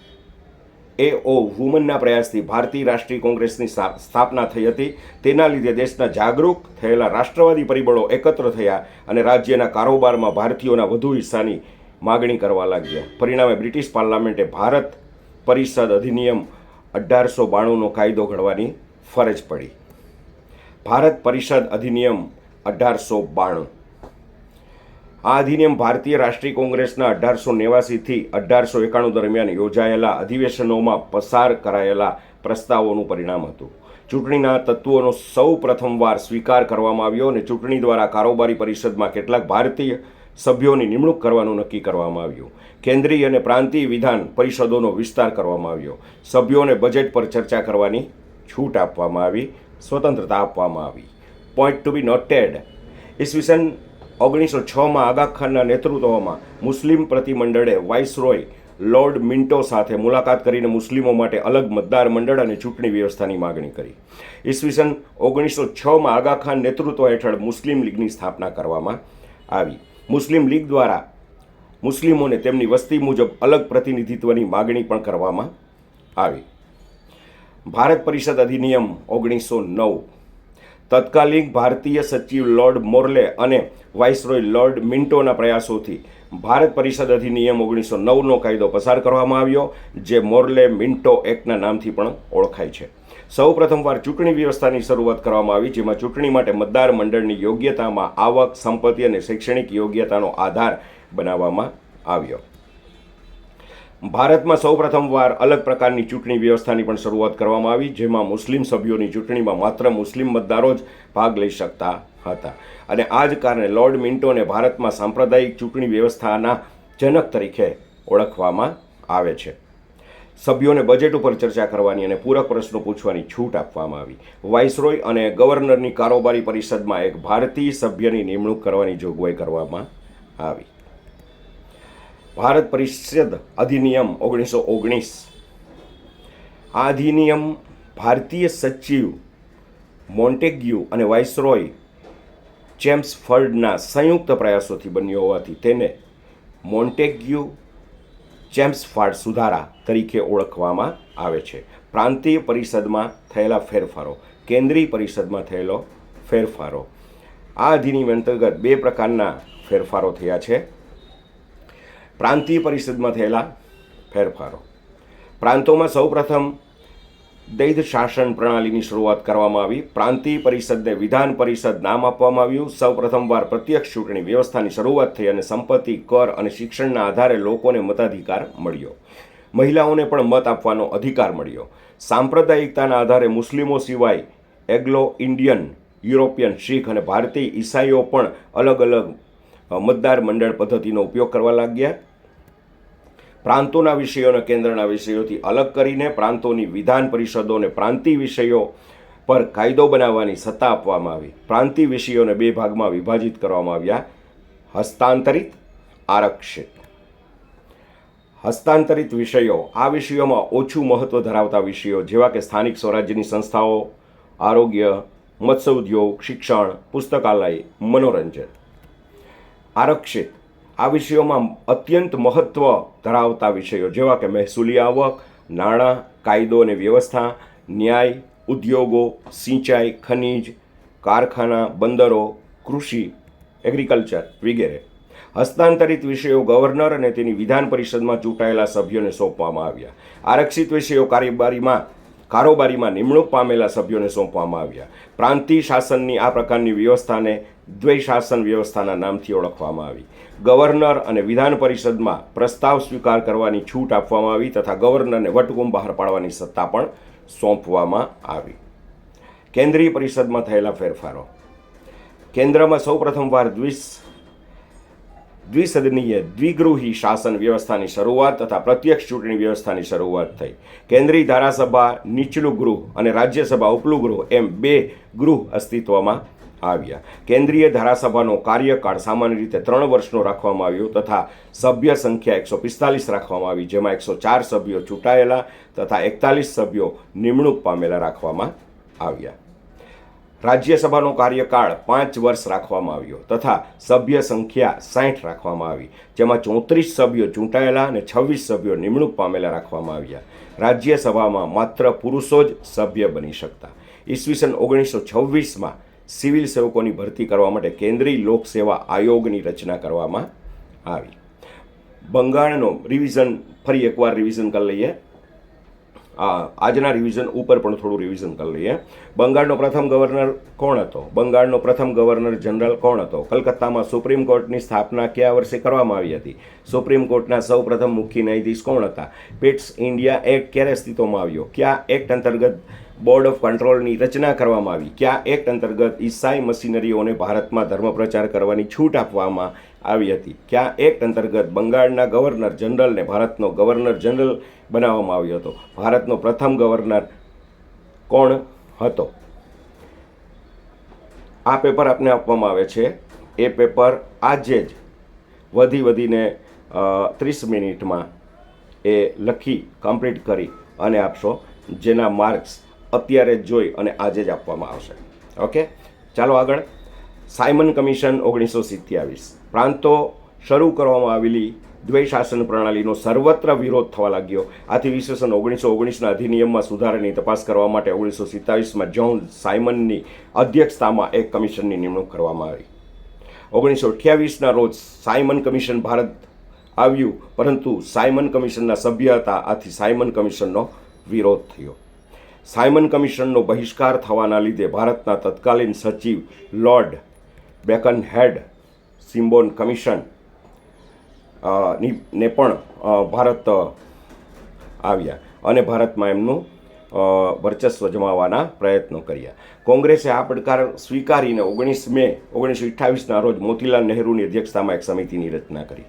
AO વુમનના પ્રયાસથી ભારતીય રાષ્ટ્રીય કોંગ્રેસની સ્થાપના થઈ હતી. તેના લીધે દેશના જાગૃત થયેલા રાષ્ટ્રવાદી પરિબળો એકત્ર થયા અને રાજ્યના કારોબારમાં ભારતીયોના વધુ હિસ્સાની માગણી કરવા લાગ્યા. પરિણામે બ્રિટિશ પાર્લામેન્ટે ભારત પરિષદ અધિનિયમ 1892નો કાયદો ઘડવાની ફરજ પડી. ભારત પરિષદ અધિનિયમ 1892. આ અધિનિયમ ભારતીય રાષ્ટ્રીય કોંગ્રેસના 1889થી 1891 દરમિયાન યોજાયેલા અધિવેશનોમાં પસાર કરાયેલા પ્રસ્તાવોનું પરિણામ હતું. ચૂંટણીના તત્વોનો સૌ પ્રથમવાર સ્વીકાર કરવામાં આવ્યો અને ચૂંટણી દ્વારા કારોબારી પરિષદમાં કેટલાક ભારતીય સભ્યોની નિમણૂક કરવાનું નક્કી કરવામાં આવ્યું. કેન્દ્રીય અને પ્રાંતીય વિધાન પરિષદોનો વિસ્તાર કરવામાં આવ્યો. સભ્યોને બજેટ પર ચર્ચા કરવાની છૂટ આપવામાં આવી, સ્વતંત્રતા આપવામાં આવી. પોઈન્ટ ટુ બી નોટેડ: ઈસવીસન 1906માં આગા ખાનના નેતૃત્વમાં મુસ્લિમ પ્રતિમંડળે વાઇસરોય લોર્ડ મિન્ટો સાથે મુલાકાત કરીને મુસ્લિમો માટે અલગ મતદાર મંડળ અને ચૂંટણી વ્યવસ્થાની માગણી કરી. ઈસવીસન 1906માં આગા ખાન નેતૃત્વ હેઠળ મુસ્લિમ લીગની સ્થાપના કરવામાં આવી. મુસ્લિમ લીગ દ્વારા મુસ્લિમોને તેમની વસ્તી મુજબ અલગ પ્રતિનિધિત્વની માગણી પણ કરવામાં આવી. ભારત પરિષદ અધિનિયમ 1909. તત્કાલીન ભારતીય સચિવ લોર્ડ મોર્લે અને વાઇસરોય લોર્ડ મિન્ટોના પ્રયાસોથી ભારત પરિષદ અધિનિયમ 1909નો કાયદો પસાર કરવામાં આવ્યો, જે મોર્લે મિન્ટો એક્ટના નામથી પણ ઓળખાય છે. સૌ પ્રથમવાર ચૂંટણી વ્યવસ્થાની શરૂઆત કરવામાં આવી, જેમાં ચૂંટણી માટે મતદાર મંડળની યોગ્યતામાં આવક, સંપત્તિ અને શૈક્ષણિક યોગ્યતાનો આધાર બનાવવામાં આવ્યો. ભારતમાં સૌ પ્રથમવાર અલગ પ્રકારની ચૂંટણી વ્યવસ્થાની પણ શરૂઆત કરવામાં આવી, જેમાં મુસ્લિમ સભ્યોની ચૂંટણીમાં માત્ર મુસ્લિમ મતદારો જ ભાગ લઈ શકતા હતા. અને આ જ કારણે લોર્ડ મિન્ટોને ભારતમાં સાંપ્રદાયિક ચૂંટણી વ્યવસ્થાના જનક તરીકે ઓળખવામાં આવે છે. સભ્યોને બજેટ ઉપર ચર્ચા કરવાની અને પૂરક પ્રશ્નો પૂછવાની છૂટ આપવામાં આવી. વાઇસરોય અને ગવર્નરની કારોબારી પરિષદમાં એક ભારતીય સભ્યની નિમણૂક કરવાની જોગવાઈ કરવામાં આવી. ભારત પરિષદ અધિનિયમ 1919. આ અધિનિયમ ભારતીય સચિવ મોન્ટેગ્યુ અને વાઇસરોય ચેમ્સફર્ડના સંયુક્ત પ્રયાસોથી બન્યો હોવાથી તેને મોન્ટેગ્યુ ચેમ્સફર્ડ સુધારા તરીકે ઓળખવામાં આવે છે. પ્રાંતીય પરિષદમાં થયેલા ફેરફારો, કેન્દ્રીય પરિષદમાં થયેલો ફેરફારો. આ અધિનિયમ અંતર્ગત 2 પ્રકારના ફેરફારો થયા છે. પ્રાંતીય પરિષદમાં થયેલા ફેરફારો: પ્રાંતોમાં સૌપ્રથમ દૈધ શાસન પ્રણાલીની શરૂઆત કરવામાં આવી. પ્રાંતીય પરિષદને વિધાન પરિષદ નામ આપવામાં આવ્યું. સૌપ્રથમવાર પ્રત્યક્ષ ચૂંટણી વ્યવસ્થાની શરૂઆત થઈ અને સંપત્તિ, કર અને શિક્ષણના આધારે લોકોને મતાધિકાર મળ્યો. મહિલાઓને પણ મત આપવાનો અધિકાર મળ્યો. સાંપ્રદાયિકતાના આધારે મુસ્લિમો સિવાય એગ્લો ઇન્ડિયન, યુરોપિયન, શીખ અને ભારતીય ઈસાઈઓ પણ અલગ અલગ મતદાર મંડળ પદ્ધતિનો ઉપયોગ કરવા લાગ્યા. પ્રાંતોના વિષયોને કેન્દ્રના વિષયોથી અલગ કરીને પ્રાંતોની વિધાન પરિષદોને પ્રાંતીય વિષયો પર કાયદો બનાવવાની સત્તા આપવામાં આવી. પ્રાંતીય વિષયોને 2 ભાગમાં વિભાજિત કરવામાં આવ્યા: હસ્તાંતરિત, આરક્ષિત. હસ્તાંતરિત વિષયો આ વિષયોમાં ઓછું મહત્ત્વ ધરાવતા વિષયો જેવા કે સ્થાનિક સ્વરાજ્યની સંસ્થાઓ, આરોગ્ય, મત્સ્ય ઉદ્યોગ, શિક્ષણ, પુસ્તકાલય, મનોરંજન. આરક્ષિત આ વિષયોમાં અત્યંત મહત્ત્વ ધરાવતા વિષયો જેવા કે મહેસૂલી આવક, નાણાં, કાયદો અને વ્યવસ્થા, ન્યાય, ઉદ્યોગો, સિંચાઈ, ખનિજ, કારખાના, બંદરો, કૃષિ, એગ્રીકલ્ચર વગેરે. હસ્તાંતરિત વિષયો ગવર્નર અને તેની વિધાન પરિષદમાં ચૂંટાયેલા સભ્યોને સોંપવામાં આવ્યા. આરક્ષિત વિષયો કારોબારીમાં નિમણૂક પામેલા સભ્યોને સોંપવામાં આવ્યા. પ્રાંતીય શાસનની આ પ્રકારની વ્યવસ્થાને દ્વૈશાસન વ્યવસ્થાના નામથી ઓળખવામાં આવી. ગવર્નર અને વિધાન પરિષદમાં પ્રસ્તાવ સ્વીકાર કરવાની છૂટ આપવામાં આવી તથા ગવર્નરને વટહુકમ બહાર પાડવાની સત્તા પણ સોંપવામાં આવી. કેન્દ્રીય પરિષદમાં થયેલા ફેરફારો. કેન્દ્રમાં સૌ પ્રથમવાર દ્વિસદનીય દ્વિગૃહી શાસન વ્યવસ્થાની શરૂઆત તથા પ્રત્યક્ષ ચૂંટણી વ્યવસ્થાની શરૂઆત થઈ. કેન્દ્રીય ધારાસભા નીચલું ગૃહ અને રાજ્યસભા ઉપલું ગૃહ એમ 2 ગૃહ અસ્તિત્વમાં આવ્યા. કેન્દ્રીય ધારાસભાનો કાર્યકાળ સામાન્ય રીતે 3 વર્ષનો રાખવામાં આવ્યો તથા સભ્ય સંખ્યા 145 રાખવામાં આવી, જેમાં 104 સભ્યો ચૂંટાયેલા તથા 41 સભ્યો નિમણૂક પામેલા રાખવામાં આવ્યા. રાજ્યસભાનો કાર્યકાળ 5 વર્ષ રાખવામાં આવ્યો તથા સભ્ય સંખ્યા 60 રાખવામાં આવી, જેમાં 34 સભ્યો ચૂંટાયેલા અને 26 સભ્યો નિમણૂક પામેલા રાખવામાં આવ્યા. રાજ્યસભામાં માત્ર પુરુષો જ સભ્ય બની શકતા. ઈસવીસન 1926માં સિવિલ સેવકોની ભરતી કરવા માટે કેન્દ્રીય લોક સેવા આયોગની રચના કરવામાં આવી. બંગાળનો રિવિઝન ફરી એકવાર રિવિઝન કરી લઈએ. આજના રિવિઝન ઉપર પણ થોડું રિવિઝન કરી લઈએ. બંગાળનો પ્રથમ ગવર્નર કોણ હતો? બંગાળનો પ્રથમ ગવર્નર જનરલ કોણ હતો? કલકત્તામાં સુપ્રીમ કોર્ટની સ્થાપના કયા વર્ષે કરવામાં આવી હતી? સુપ્રીમ કોર્ટના સૌ પ્રથમ મુખ્ય ન્યાયાધીશ કોણ હતા? પિટ્સ ઇન્ડિયા એક્ટ ક્યારે અસ્તિત્વમાં આવ્યો? કયા એક્ટ અંતર્ગત બોર્ડ ઓફ કંટ્રોલની રચના કરવામાં આવી? કયા એક્ટ અંતર્ગત ઈસાઈ મિશનરીઓને ભારતમાં ધર્મ પ્રચાર કરવાની છૂટ આપવામાં આવી હતી? કયા એક્ટ અંતર્ગત બંગાળના ગવર્નર જનરલને ભારતનો ગવર્નર જનરલ બનાવવામાં આવ્યો હતો? ભારતનો પ્રથમ ગવર્નર કોણ હતો? આ પેપર આપને આપવામાં આવે છે. એ પેપર આજે જ વધીને 30 મિનિટમાં એ લખી કમ્પ્લીટ કરી અને આપશો, જેના માર્ક્સ અત્યારે જ જોઈ અને આજે જ આપવામાં આવશે. ઓકે, ચાલો આગળ. Simon commission 1927. પ્રાંતો શરૂ કરવામાં આવેલી દ્વૈશાસન પ્રણાલીનો સર્વત્ર વિરોધ થવા લાગ્યો. આથી ઈસવીસન 1919ના અધિનિયમમાં સુધારાની તપાસ કરવા માટે 1927માં જ્હોન સાયમનની અધ્યક્ષતામાં એક કમિશનની નિમણૂક કરવામાં આવી. 1928ના રોજ સાયમન કમિશન ભારત આવ્યું, પરંતુ સાયમન કમિશનના સભ્ય હતા, આથી સાયમન કમિશનનો વિરોધ થયો. સાયમન કમિશનનો બહિષ્કાર થવાના લીધે ભારતના તત્કાલીન સચિવ લોર્ડ બેકનહેડ સિમ્બોન કમિશન ને પણ ભારત આવ્યા અને ભારતમાં એમનું વર્ચસ્વ જમાવવાના પ્રયત્નો કર્યા. કોંગ્રેસે આ પડકાર સ્વીકારીને 19 મે 1928ના રોજ મોતીલાલ નહેરુની અધ્યક્ષતામાં એક સમિતિની રચના કરી.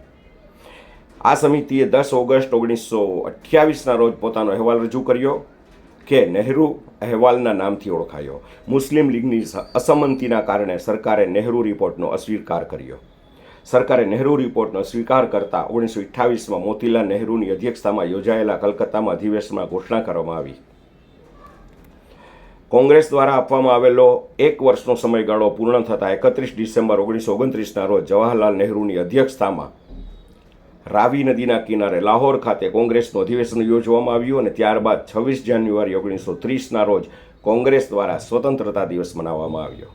આ સમિતિએ 10 ઓગસ્ટ 1928ના રોજ પોતાનો અહેવાલ રજૂ કર્યો કે નહેરુ અહેવાલના નામથી ઓળખાયો. મુસ્લિમ લીગની અસંમતિના કારણે સરકારે નહેરુ રિપોર્ટનો અસ્વીકાર કર્યો. સરકારે નહેરુ રિપોર્ટનો સ્વીકાર કરતા 1928માં મોતીલાલ નહેરુની અધ્યક્ષતામાં યોજાયેલા કલકત્તામાં અધિવેશનમાં ઘોષણા કરવામાં આવી. કોંગ્રેસ દ્વારા આપવામાં આવેલો 1 વર્ષનો સમયગાળો પૂર્ણ થતાં 31 ડિસેમ્બર 1929ના રોજ જવાહરલાલ નહેરુની અધ્યક્ષતામાં રાવી નદીના કિનારે લાહોર ખાતે કોંગ્રેસનું અધિવેશન યોજવામાં આવ્યું અને ત્યારબાદ 26 જાન્યુઆરી 1930ના રોજ કોંગ્રેસ દ્વારા સ્વતંત્રતા દિવસ મનાવવામાં આવ્યો.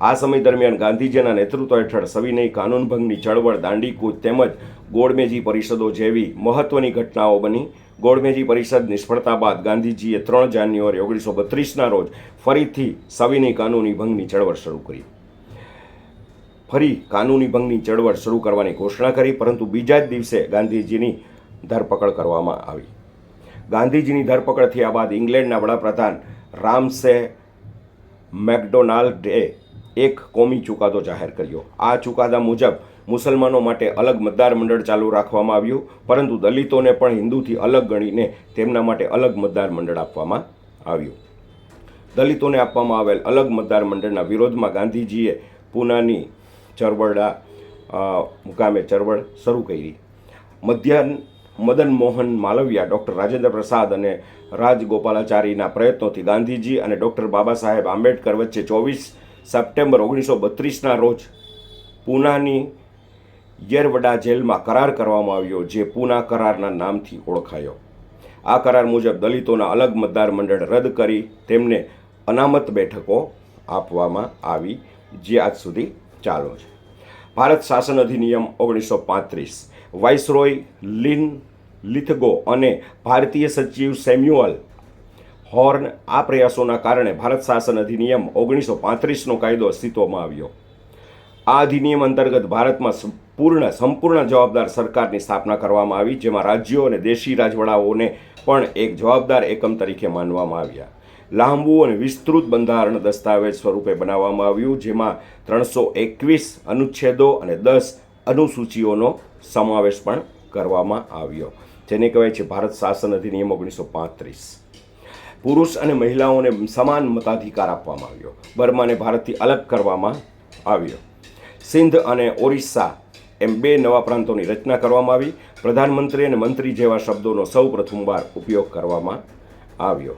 આ સમય દરમિયાન ગાંધીજીના નેતૃત્વ હેઠળ સવિનય કાનૂનભંગની ચળવળ, દાંડીકૂચ તેમજ ગોળમેજી પરિષદો જેવી મહત્વની ઘટનાઓ બની. ગોળમેજી પરિષદ નિષ્ફળતા બાદ ગાંધીજીએ 3 જાન્યુઆરી 1932ના રોજ ફરીથી સવિનય કાનૂની ભંગની ચળવળ શરૂ કરી. કાનૂની ભંગની ચળવળ શરૂ કરવાની ઘોષણા કરી, પરંતુ બીજા જ દિવસે ગાંધીજીની ધરપકડ કરવામાં આવી. ગાંધીજીની ધરપકડ થયા બાદ ઇંગ્લેન્ડના વડાપ્રધાન રામસે મેકડોનાલ્ડે એક કોમી ચુકાદો જાહેર કર્યો. આ ચુકાદા મુજબ મુસલમાનો માટે અલગ મતદાર મંડળ ચાલુ રાખવામાં આવ્યું, પરંતુ દલિતોને પણ હિન્દુથી અલગ ગણીને તેમના માટે અલગ મતદાર મંડળ આપવામાં આવ્યું. દલિતોને આપવામાં આવેલ અલગ મતદાર મંડળના વિરોધમાં ગાંધીજીએ પૂનાની ચળવળના મુકામે ચળવળ શરૂ કરી. મદન મોહન માલવિયા, ડૉક્ટર રાજેન્દ્ર પ્રસાદ અને રાજગોપાલાચારીના પ્રયત્નોથી ગાંધીજી અને ડૉક્ટર બાબા સાહેબ આંબેડકર વચ્ચે 24 સપ્ટેમ્બર 1932ના રોજ પૂનાની યેરવડા જેલમાં કરાર કરવામાં આવ્યો, જે પૂના કરારના નામથી ઓળખાયો. આ કરાર મુજબ દલિતોના અલગ મતદાર મંડળ રદ કરી તેમને અનામત બેઠકો આપવામાં આવી, જે આજ સુધી ચાલુ છે. ભારત શાસન અધિનિયમ 1935, વાઇસરોય લિથગો અને ભારતીય સચિવ સેમ્યુઅલ હોર્ન આ પ્રયાસોના કારણે ભારત શાસન અધિનિયમ 1935નો કાયદો અસ્તિત્વમાં આવ્યો. આ અધિનિયમ અંતર્ગત ભારતમાં સંપૂર્ણ જવાબદાર સરકારની સ્થાપના કરવામાં આવી, જેમાં રાજ્યો અને દેશી રાજવડાઓને પણ એક જવાબદાર એકમ તરીકે માનવામાં આવ્યા. લાંબુ અને વિસ્તૃત બંધારણ દસ્તાવેજ સ્વરૂપે બનાવવામાં આવ્યું, જેમાં 321 અનુચ્છેદો અને 10 અનુસૂચિઓનો સમાવેશ પણ કરવામાં આવ્યો, જેને કહેવાય છે ભારત શાસન અધિનિયમ 1935. પુરુષ અને મહિલાઓને સમાન મતાધિકાર આપવામાં આવ્યો. બર્માને ભારતથી અલગ કરવામાં આવ્યો. સિંધ અને ઓરિસ્સા એમ 2 નવા પ્રાંતોની રચના કરવામાં આવી. પ્રધાનમંત્રી અને મંત્રી જેવા શબ્દોનો સૌ પ્રથમવાર ઉપયોગ કરવામાં આવ્યો.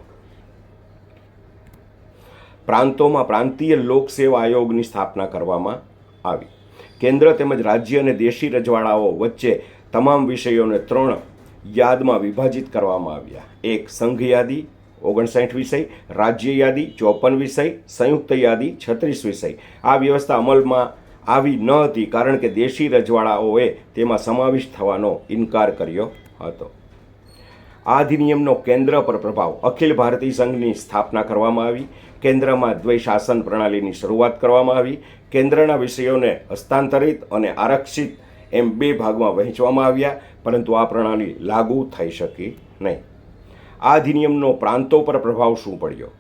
પ્રાંતોમાં પ્રાંતીય લોકસેવા આયોગની સ્થાપના કરવામાં આવી. કેન્દ્ર તેમજ રાજ્ય અને દેશી રજવાડાઓ વચ્ચે તમામ વિષયોને 3 યાદમાં વિભાજિત કરવામાં આવ્યા. 1 સંઘ યાદી 59 વિષય, રાજ્ય યાદી 54 વિષય, સંયુક્ત યાદી 36 વિષય. આ વ્યવસ્થા અમલમાં આવી ન હતી કારણ કે દેશી રજવાડાઓએ તેમાં સમાવિષ્ટ થવાનો ઇનકાર કર્યો હતો. આ અધિનિયમનો કેન્દ્ર પર પ્રભાવ. અખિલ ભારતીય સંઘની સ્થાપના કરવામાં આવી. કેન્દ્રમાં દ્વૈશાસન પ્રણાલીની શરૂઆત કરવામાં આવી. કેન્દ્રના વિષયોને હસ્તાંતરિત અને આરક્ષિત એમ 2 ભાગમાં વહેંચવામાં આવ્યા, પરંતુ આ પ્રણાલી લાગુ થઈ શકી નહીં. આ અધિનિયમનો પ્રાંતો પર પ્રભાવ શું પડ્યો?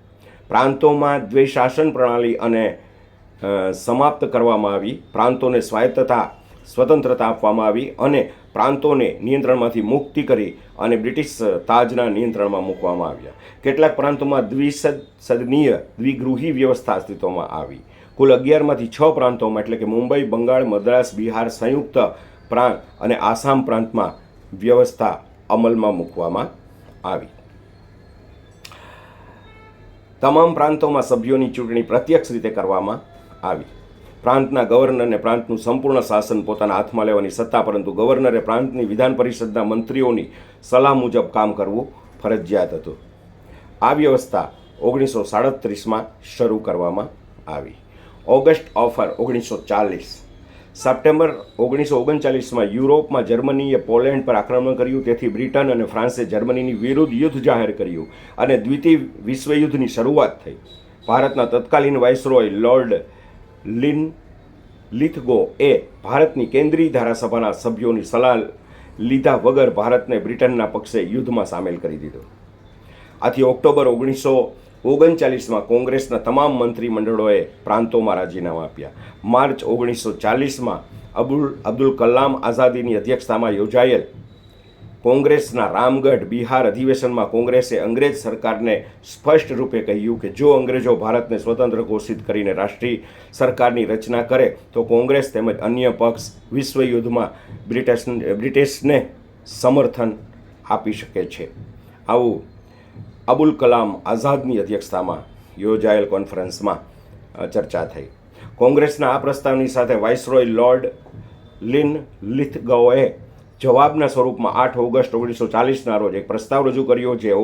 પ્રાંતોમાં દ્વૈશાસન પ્રણાલી અને સમાપ્ત કરવામાં આવી. પ્રાંતોને સ્વતંત્રતા આપવામાં આવી અને પ્રાંતોને નિયંત્રણમાંથી મુક્તિ કરી અને બ્રિટિશ તાજના નિયંત્રણમાં મૂકવામાં આવ્યા. કેટલાક પ્રાંતોમાં દ્વિગૃહી વ્યવસ્થા અસ્તિત્વમાં આવી. કુલ 11માંથી 6 પ્રાંતોમાં એટલે કે મુંબઈ, બંગાળ, મદ્રાસ, બિહાર, સંયુક્ત પ્રાંત અને આસામ પ્રાંતમાં વ્યવસ્થા અમલમાં મૂકવામાં આવી. તમામ પ્રાંતોમાં સભ્યોની ચૂંટણી પ્રત્યક્ષ રીતે કરવામાં આવી. પ્રાંતના ગવર્નરને પ્રાંતનું સંપૂર્ણ શાસન પોતાના હાથમાં લેવાની સત્તા, પરંતુ ગવર્નરે પ્રાંતની વિધાન પરિષદના મંત્રીઓની સલાહ મુજબ કામ કરવું ફરજિયાત હતું. આ વ્યવસ્થા 1937માં શરૂ કરવામાં આવી. August offer 1940. સપ્ટેમ્બર 1939માં યુરોપમાં જર્મનીએ પોલેન્ડ પર આક્રમણ કર્યું, તેથી બ્રિટન અને ફ્રાન્સે જર્મનીની વિરુદ્ધ યુદ્ધ જાહેર કર્યું અને દ્વિતીય વિશ્વયુદ્ધની શરૂઆત થઈ. ભારતના તત્કાલીન વાઇસરોય લોર્ડ લિથગો એ ભારતની કેન્દ્રીય ધારાસભાના સભ્યોની સલાહ લીધા વગર ભારતને બ્રિટનના પક્ષે યુદ્ધમાં સામેલ કરી દીધો. આથી ઓક્ટોબર 1939માં કોંગ્રેસના તમામ મંત્રીમંડળોએ પ્રાંતોમાં રાજીનામા આપ્યા. માર્ચ 1940માં અબ્દુલ કલામ આઝાદીની અધ્યક્ષતામાં યોજાયેલ કોંગ્રેસના રામગઢ બિહાર અધિવેશનમાં કોંગ્રેસે અંગ્રેજ સરકારને સ્પષ્ટ રૂપે કહ્યું કે જો અંગ્રેજો ભારતને સ્વતંત્ર ઘોષિત કરીને રાષ્ટ્રીય સરકારની રચના કરે તો કોંગ્રેસ તેમજ અન્ય પક્ષ વિશ્વયુદ્ધમાં બ્રિટિશને સમર્થન આપી શકે છે. આવું અબુલ કલામ આઝાદની અધ્યક્ષતામાં યોજાયેલ કોન્ફરન્સમાં ચર્ચા થઈ. કોંગ્રેસના આ પ્રસ્તાવની સાથે વાઇસરોય લોર્ડ લિથગોએ જવાબના સ્વરૂપમાં 8 ઓગસ્ટ 1940ના રોજ એક પ્રસ્તાવ રજૂ કર્યો, જે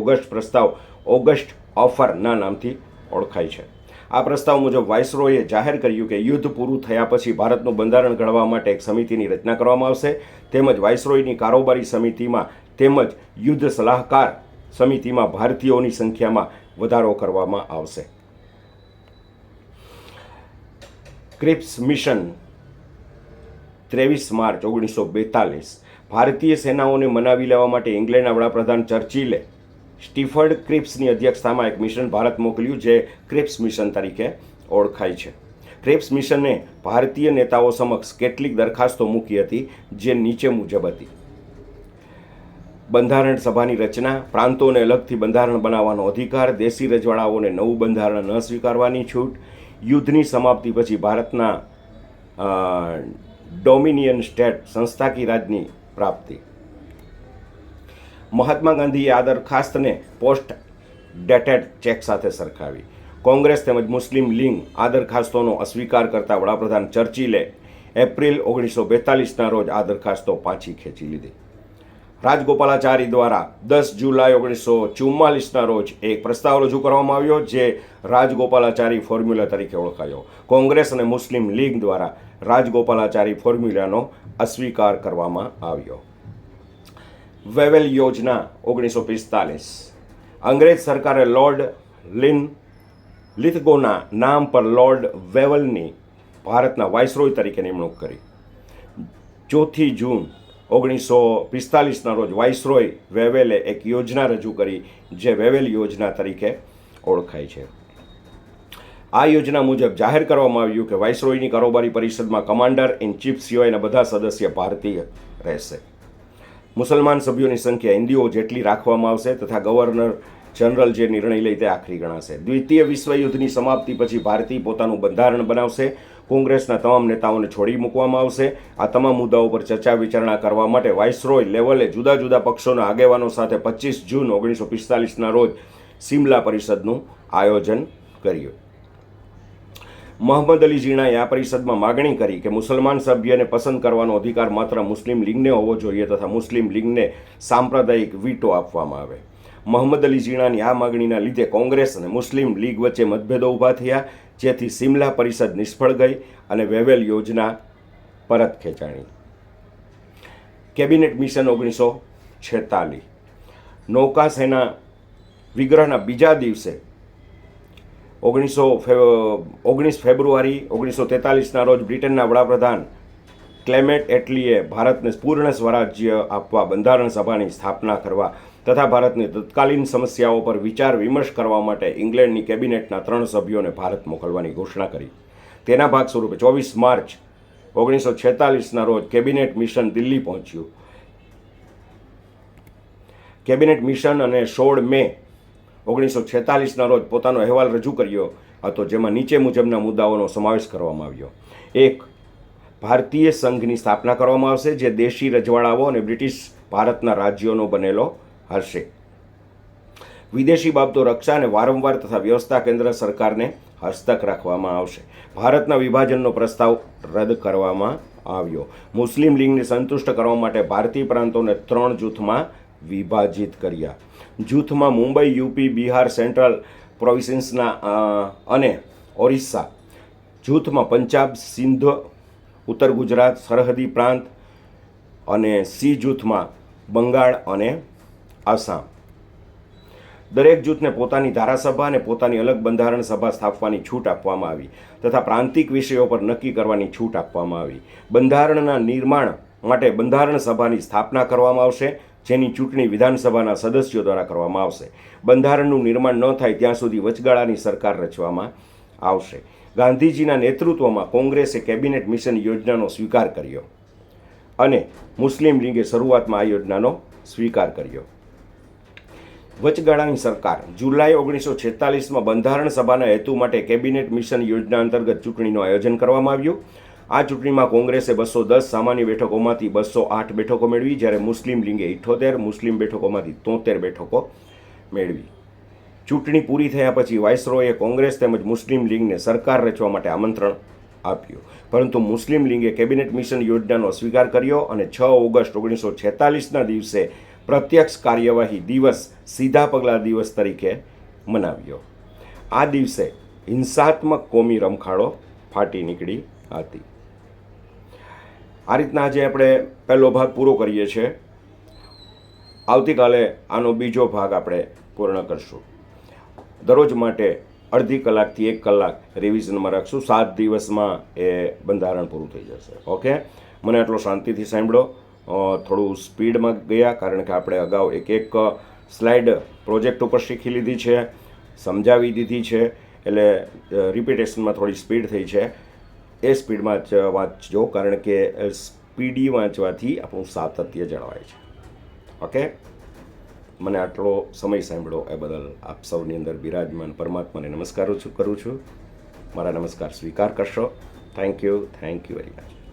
ઓગસ્ટ ઓફરના નામથી ઓળખાય છે. આ પ્રસ્તાવ મુજબ વાઇસરોયે જાહેર કર્યું કે યુદ્ધ પૂરું થયા પછી ભારતનું બંધારણ ઘડવા માટે એક સમિતિની રચના કરવામાં આવશે, તેમજ વાઇસરોયની કારોબારી સમિતિમાં તેમજ યુદ્ધ સલાહકાર સમિતિમાં ભારતીયોની સંખ્યામાં વધારો કરવામાં આવશે. Cripps mission 23 March 1942. ભારતીય સેનાઓને મનાવી લેવા માટે ઇંગ્લેન્ડના વડાપ્રધાન ચર્ચિલે સ્ટીફર્ડ ક્રિપ્સની અધ્યક્ષતામાં એક મિશન ભારત મોકલ્યું, જે ક્રિપ્સ મિશન તરીકે ઓળખાય છે. ક્રિપ્સ મિશને ભારતીય નેતાઓ સમક્ષ કેટલીક દરખાસ્તો મૂકી હતી, જે નીચે મુજબ હતી. બંધારણ સભાની રચના, પ્રાંતોને અલગથી બંધારણ બનાવવાનો અધિકાર, દેશી રજવાડાઓને નવું બંધારણ ન સ્વીકારવાની છૂટ, યુદ્ધની સમાપ્તિ પછી ભારતના ડોમિનિયન સ્ટેટ સંસ્થાકીય રાજની પ્રાપ્તિ. મહાત્મા ગાંધીએ આ દરખાસ્તને પોસ્ટ ડેટેડ ચેક સાથે સરખાવી. કોંગ્રેસ તેમજ મુસ્લિમ લીગ આ દરખાસ્તોનો અસ્વીકાર કરતા વડાપ્રધાન ચર્ચિલે એપ્રિલ 1942ના રોજ આ દરખાસ્તો પાછી ખેંચી લીધી. રાજગોપાલાચારી દ્વારા 10 જુલાઈ 1944ના રોજ એક પ્રસ્તાવ રજૂ કરવામાં આવ્યો, જે રાજગોપાલાચારી ફોર્મ્યુલા તરીકે ઓળખાયો. કોંગ્રેસ અને મુસ્લિમ લીગ દ્વારા રાજગોપાલાચારી ફોર્મ્યુલાનો અસ્વીકાર કરવામાં આવ્યો. વેવેલ યોજના 1945. અંગ્રેજ સરકારે લોર્ડ લિથગોના નામ પર લોર્ડ વેવલની ભારતના વાઇસરોય તરીકે નિમણૂક કરી. 4 જૂન 1945ના રોજ વાઇસરોય વેવેલે એક યોજના રજૂ કરી, જે વેવેલ યોજના તરીકે ઓળખાય છે. આ યોજના મુજબ જાહેર કરવામાં આવ્યું કે વાઇસરોયની કારોબારી પરિષદમાં કમાન્ડર ઇન ચીફ સિવાયના બધા સદસ્ય ભારતીય રહેશે. મુસલમાન સભ્યોની સંખ્યા હિન્દુઓ જેટલી રાખવામાં આવશે તથા ગવર્નર જનરલ જે નિર્ણય લે તે આખરી ગણાશે. દ્વિતીય વિશ્વયુદ્ધની સમાપ્તિ પછી ભારતીય પોતાનું બંધારણ બનાવશે. કોંગ્રેસના તમામ નેતાઓને છોડી મૂકવામાં આવશે. આ તમામ મુદ્દાઓ પર ચર્ચા વિચારણા કરવા માટે વાઇસરોય લેવલે જુદા જુદા પક્ષોના આગેવાનો સાથે 25 જૂન 1945ના રોજ સિમલા પરિષદનું આયોજન કર્યું. મોહમ્મદ અલી ઝીણાએ આ પરિષદમાં માગણી કરી કે મુસલમાન સભ્યને પસંદ કરવાનો અધિકાર માત્ર મુસ્લિમ લીગને હોવો જોઈએ તથા મુસ્લિમ લીગને સાંપ્રદાયિક વીટો આપવામાં આવે. મોહમ્મદ અલી ઝીણાની આ માગણીના લીધે કોંગ્રેસ અને મુસ્લિમ લીગ વચ્ચે મતભેદો ઊભા થયા, જેથી સિમલા પરિષદ નિષ્ફળ ગઈ અને વેવેલ યોજના પરત ખેંચાણી. Cabinet mission 1946. નૌકાસેના વિગ્રહના બીજા દિવસે 19 ફેબ્રુઆરી 1943ના રોજ બ્રિટનના વડાપ્રધાન ક્લેમેન્ટ એટલીએ ભારતને પૂર્ણ સ્વરાજ્ય આપવા બંધારણ સભાની સ્થાપના કરવા તથા ભારતની તત્કાલીન સમસ્યાઓ પર વિચાર વિમર્શ કરવા માટે ઇંગ્લેન્ડની કેબિનેટના 3 સભ્યોને ભારત મોકલવાની ઘોષણા કરી. તેના ભાગ સ્વરૂપે 24 માર્ચ 1946ના રોજ કેબિનેટ મિશન દિલ્હી પહોંચ્યું. કેબિનેટ મિશન અને 16 મે 1946ના રોજ પોતાનો અહેવાલ રજૂ કર્યો હતો, જેમાં નીચે મુજબના મુદ્દાઓનો સમાવેશ કરવામાં આવ્યો. 1. ભારતીય સંઘની સ્થાપના કરવામાં આવશે, જે દેશી રજવાડાઓ અને બ્રિટિશ ભારતના રાજ્યોનો બનેલો હશે. વિદેશી બાબતો, રક્ષા અને વારંવાર તથા વ્યવસ્થા કેન્દ્ર સરકારને હસ્તક રાખવામાં આવશે. ભારતના વિભાજનનો પ્રસ્તાવ રદ કરવામાં આવ્યો. મુસ્લિમ લીગને સંતુષ્ટ કરવા માટે ભારતીય પ્રાંતોને 3 જૂથમાં વિભાજિત કર્યા. જૂથમાં મુંબઈ, યુપી, બિહાર, સેન્ટ્રલ પ્રોવિન્સના અને ઓરિસ્સા. જૂથમાં પંજાબ, સિંધ, ઉત્તર ગુજરાત, સરહદી પ્રાંત અને સી જૂથમાં બંગાળ અને આસામ. દરેક જૂથને પોતાની ધારાસભા અને પોતાની અલગ બંધારણ સભા સ્થાપવાની છૂટ આપવામાં આવી તથા પ્રાંતિક વિષયો પર નક્કી કરવાની છૂટ આપવામાં આવી. બંધારણના નિર્માણ માટે બંધારણ સભાની સ્થાપના કરવામાં આવશે, જેની ચૂંટણી વિધાનસભાના સદસ્યો દ્વારા કરવામાં આવશે. બંધારણનું નિર્માણ ન થાય ત્યાં સુધી વચગાળાની સરકાર રચવામાં આવશે. ગાંધીજીના નેતૃત્વમાં કોંગ્રેસે કેબિનેટ મિશન યોજનાનો સ્વીકાર કર્યો અને મુસ્લિમ લીગે શરૂઆતમાં આ યોજનાનો સ્વીકાર કર્યો. વચગાળાની સરકાર. જુલાઈ 1946માં બંધારણ સભાના હેતુ માટે કેબિનેટ મિશન યોજના અંતર્ગત ચૂંટણીનું આયોજન કરવામાં આવ્યું. આ ચૂંટણીમાં કોંગ્રેસે 210 સામાન્ય બેઠકોમાંથી 208 બેઠકો મેળવી, જ્યારે મુસ્લિમ લીગે 78 મુસ્લિમ બેઠકોમાંથી 73 બેઠકો મેળવી. ચૂંટણી પૂરી થયા પછી વાઇસરોયે કોંગ્રેસ તેમજ મુસ્લિમ લીગને સરકાર રચવા માટે આમંત્રણ આપ્યું, પરંતુ મુસ્લિમ લીગે કેબિનેટ મિશન યોજનાનો સ્વીકાર કર્યો અને 6 ઓગસ્ટ 1946ના દિવસે પ્રત્યક્ષ કાર્યવાહી દિવસ સીધા પગલાં દિવસ તરીકે મનાવ્યો. આ દિવસે હિંસાત્મક કોમી રમખાણો ફાટી નીકળી હતી. આ રીતના આજે આપણે પહેલો ભાગ પૂરો કરીએ છીએ. આવતીકાલે આનો બીજો ભાગ આપણે પૂર્ણ કરશું. દરરોજ માટે અડધી કલાકથી 1 કલાક રિવિઝનમાં રાખશું. 7 દિવસમાં એ બંધારણ પૂરું થઈ જશે. ઓકે, મને આટલો શાંતિથી સાંભળો. થોડું સ્પીડમાં ગયા કારણ કે આપણે અગાઉ એક સ્લાઇડ પ્રોજેક્ટ ઉપર શીખી લીધી છે, સમજાવી દીધી છે, એટલે રિપીટેશનમાં થોડી સ્પીડ થઈ છે. એ સ્પીડમાં જ વાંચજો કારણ કે સ્પીડી વાંચવાથી આપણું સાતત્ય જળવાય છે. ઓકે. મને આટલો સમય સાંભળ્યો એ બદલ આપ સૌની અંદર બિરાજમાન પરમાત્માને નમસ્કારો કરું છું. મારા નમસ્કાર સ્વીકાર કરશો. Thank you very much.